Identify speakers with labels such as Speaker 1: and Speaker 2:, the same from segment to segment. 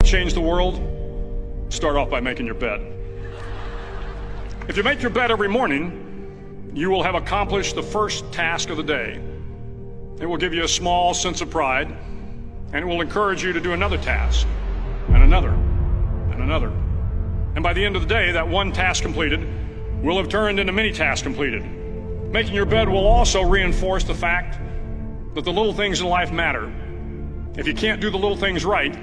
Speaker 1: change the world, start off by making your bed. If you make your bed every morning, you will have accomplished the first task of the day. It will give you a small sense of pride, and it will encourage you to do another task, and another, and another. And by the end of the day, that one task completed will have turned into many tasks completed. Making your bed will also reinforce the fact that the little things in life matter. If you can't do the little things right,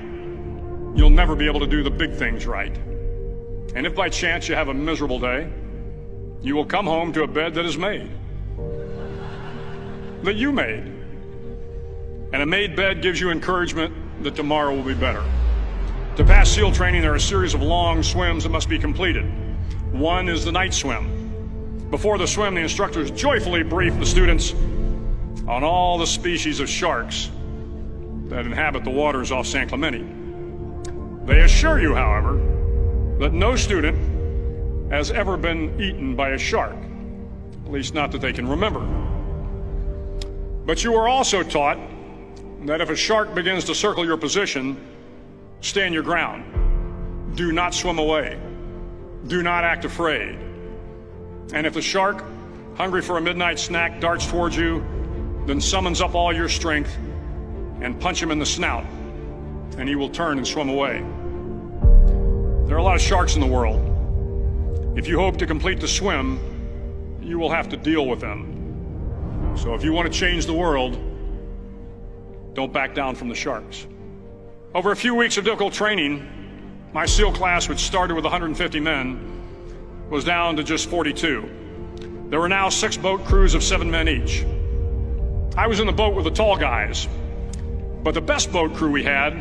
Speaker 1: you'll never be able to do the big things right. And if by chance you have a miserable day, you will come home to a bed that is made, that you made. And a made bed gives you encouragement that tomorrow will be better. To pass SEAL training, there are a series of long swims that must be completed. One is the night swim. Before the swim, the instructors joyfully brief the students on all the species of sharks that inhabit the waters off San Clemente. They assure you, however, that no student has ever been eaten by a shark, at least not that they can remember. But you are also taught that if a shark begins to circle your position, stand your ground. Do not swim away. Do not act afraid. And if the shark, hungry for a midnight snack, darts towards you, then summons up all your strength and punch him in the snout, and he will turn and swim away. There are a lot of sharks in the world. If you hope to complete the swim, you will have to deal with them. So if you want to change the world, don't back down from the sharks. Over a few weeks of difficult training, my SEAL class, which started with 150 men, was down to just 42. There were now 6 boat crews of 7 men each. I was in the boat with the tall guys, but the best boat crew we had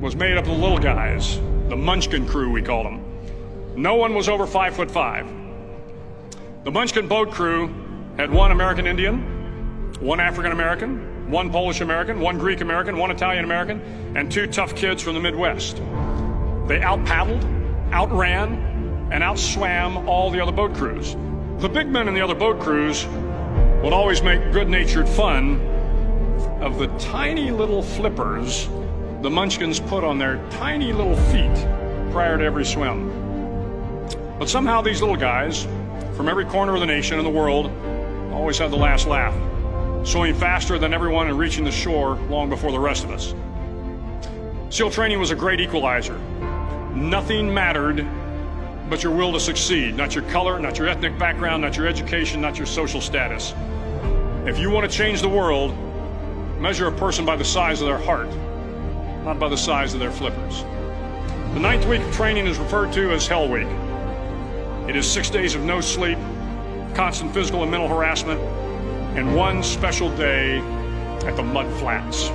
Speaker 1: was made up of the little guys, the Munchkin crew, we called them. No one was over 5'5". The Munchkin boat crew had 1 American Indian, 1 African American, 1 Polish American, 1 Greek American, 1 Italian American, and 2 tough kids from the Midwest. They out-paddled, outran, and outswam all the other boat crews. The big men in the other boat crews would always make good-natured fun of the tiny little flippers the Munchkins put on their tiny little feet prior to every swim. But somehow these little guys from every corner of the nation and the world always had the last laugh, swimming faster than everyone and reaching the shore long before the rest of us. SEAL training was a great equalizer. Nothing mattered but your will to succeed, not your color, not your ethnic background, not your education, not your social status. If you want to change the world, measure a person by the size of their heart, not by the size of their flippers. The 9th week of training is referred to as Hell Week. It is 6 days of no sleep, constant physical and mental harassment, and 1 special day at the Mud Flats.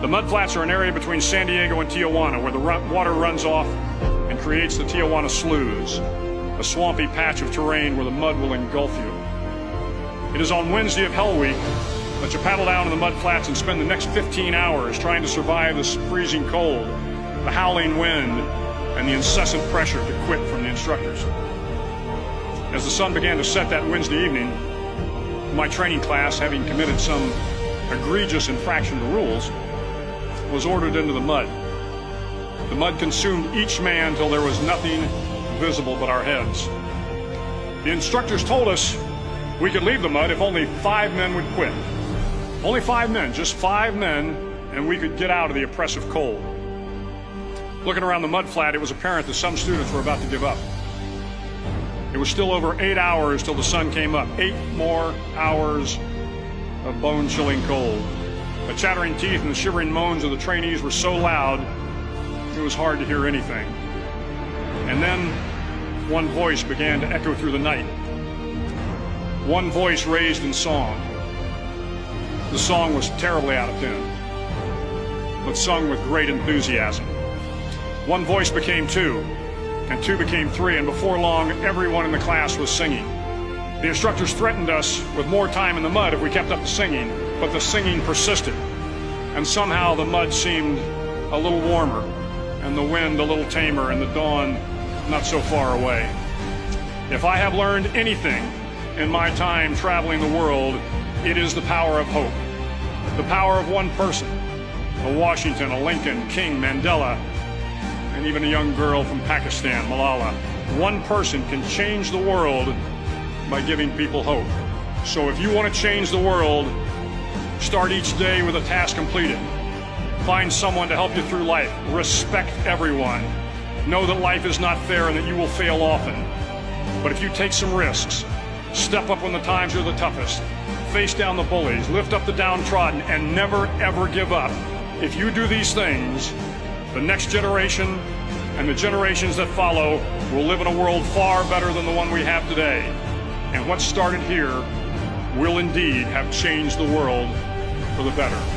Speaker 1: The Mud Flats are an area between San Diego and Tijuana where the water runs off and creates the Tijuana Sloughs, a swampy patch of terrain where the mud will engulf you. It is on Wednesday of Hell Week that you paddle down to the Mud Flats and spend the next 15 hours trying to survive the freezing cold, the howling wind, and the incessant pressure to quit from the instructors. As the sun began to set that Wednesday evening, my training class, having committed some egregious infraction to rules, was ordered into the mud. The mud consumed each man till there was nothing visible but our heads. The instructors told us we could leave the mud if only 5 men would quit. Only 5 men, just 5 men, and we could get out of the oppressive cold. Looking around the mud flat, it was apparent that some students were about to give up. It was still over 8 hours till the sun came up. 8 more hours of bone-chilling cold. The chattering teeth and the shivering moans of the trainees were so loud, it was hard to hear anything. And then one voice began to echo through the night. One voice raised in song. The song was terribly out of tune, but sung with great enthusiasm. One voice became 2, and 2 became 3, and before long, everyone in the class was singing. The instructors threatened us with more time in the mud if we kept up the singing, but the singing persisted, and somehow the mud seemed a little warmer, and the wind a little tamer, and the dawn not so far away. If I have learned anything in my time traveling the world, it is the power of hope. The power of one person, a Washington, a Lincoln, King, Mandela, and even a young girl from Pakistan, Malala. One person can change the world by giving people hope. So if you want to change the world, start each day with a task completed. Find someone to help you through life. Respect everyone. Know that life is not fair and that you will fail often. But if you take some risks, step up when the times are the toughest, face down the bullies, lift up the downtrodden, and never ever give up. If you do these things, the next generation and the generations that follow will live in a world far better than the one we have today. And what started here will indeed have changed the world for the better.